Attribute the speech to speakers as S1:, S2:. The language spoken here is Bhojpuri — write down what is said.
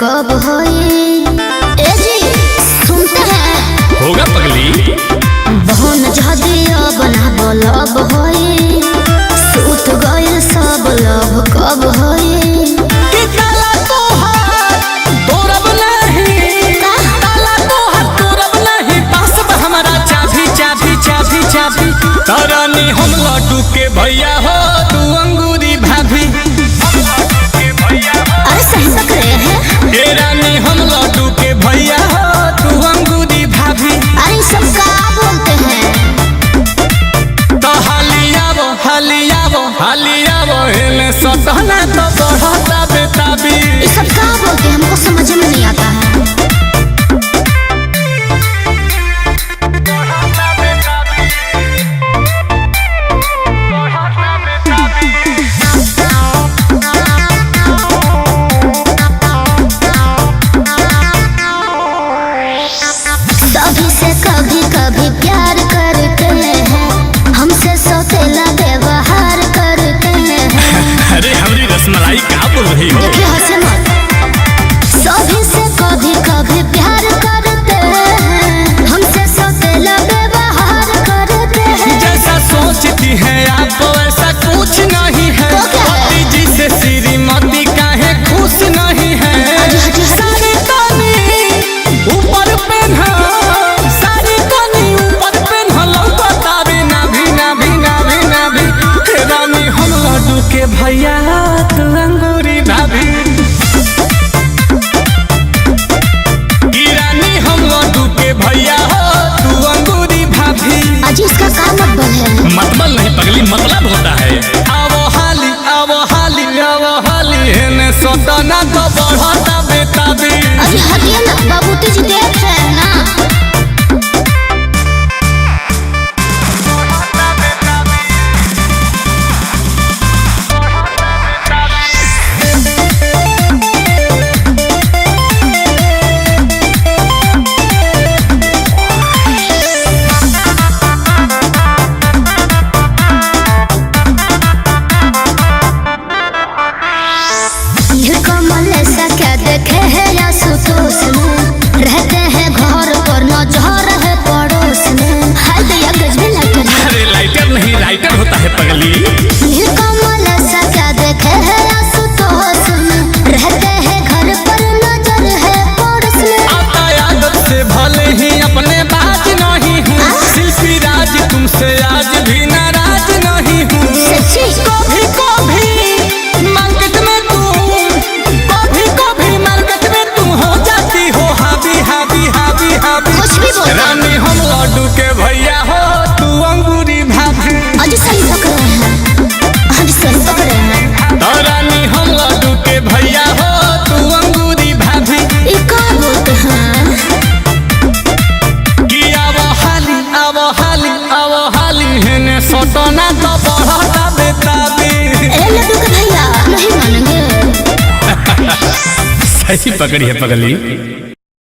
S1: कब होई? ए जी सुनते हैं?
S2: होगा पगली।
S1: बहन जदिया बना बोलब होई, सूत गइल सब लब कब होई?
S2: कि ताला तोहार तोरब नहीं, ताला तोहार तोरब नहीं, पास बा हमारा चाभी चाभी चाभी चाभी। तारानी हम लड्डू के भैया हो, तू अंगूरी भाभी।
S1: अरे सही पक रहे हैं?
S2: ए रानी हम लड्डू के भैया हो, तू अंगूरी भाभी।
S1: अरे सब का बोलते हैं?
S2: तो हालियावो हालियावो हालियावो हेले सटना तो बढ़ता बेताबी।
S1: ये सब का बोलते हैं? हमको समझ में नहीं आता है। सभी से कभी कभी प्यार करते हैं, हमसे सौतेला व्यवहार करते हैं।
S2: अरे हमारी रसमलाई क्या बोल रही हो?
S1: देखिए हंसे मत। सभी से कभी कभी प्यार करते हैं, हमसे सौतेला व्यवहार करते हैं।
S2: जैसा सोचती है आप वैसा कुछ नहीं है।
S1: तो क्या है?
S2: पति जी से श्रीमती काहे खुश नहीं है। सारी तानी ऊपर पेन्हा, सारी तानी ऊपर पेन्हा, लौकता भी नाभी नाभी नाभी नाभी। हे रानी हम लड्डू के भैया, तू अंगूरी भाभी। की रानी हम लड्डू के भैया हो, तू अंगूरी भाभी।
S1: अजी इसका क्या मतलब है?
S2: मतलब नहीं पगली, मतलब होता है आवो हाली आवो हाली आवो हाली हेने सोतना तो बढ़ता बेताबी।
S1: अजी हटिए ना, बाबूजी जी देख रहे हैं ना। कमल ऐसा क्या देखे है या सुतोष में, रहते हैं घर पर नजर है पड़ोस में। हाय दया गजबे लाइटर है।
S2: अरे लाइटर नहीं राइटर होता है पगली।
S1: कमल ऐसा क्या देखे है या सुतोष में, रहते हैं घर पर नजर है पड़ोस में।
S2: आता आदत से भले ही अपने बात नहीं हूँ, शिल्पी राज तुमसे आज भी नाराज नहीं हूँ।
S1: सच्ची?
S2: कभी कभी मार्केट में हो जाती हो हावी हावी हावी हावी।
S1: कुछ भी बोल।
S2: रानी हम लड्डू के भैया हो, तू अंगूरी भाभी।
S1: अजी सही पक रहे हैं? अजी सही पक रहे हैं?
S2: तो रानी हम लड्डू के भैया हो, तू अंगूरी भाभी।
S1: ये क्या बोलते हैं?
S2: कि आवो हाली आवो हाली आवो हाली हेने सोटना तो बढ़ता बेताबी।
S1: ए लड्डू के भैया नहीं मानेंगे।
S2: सही पकड़ी है पगली।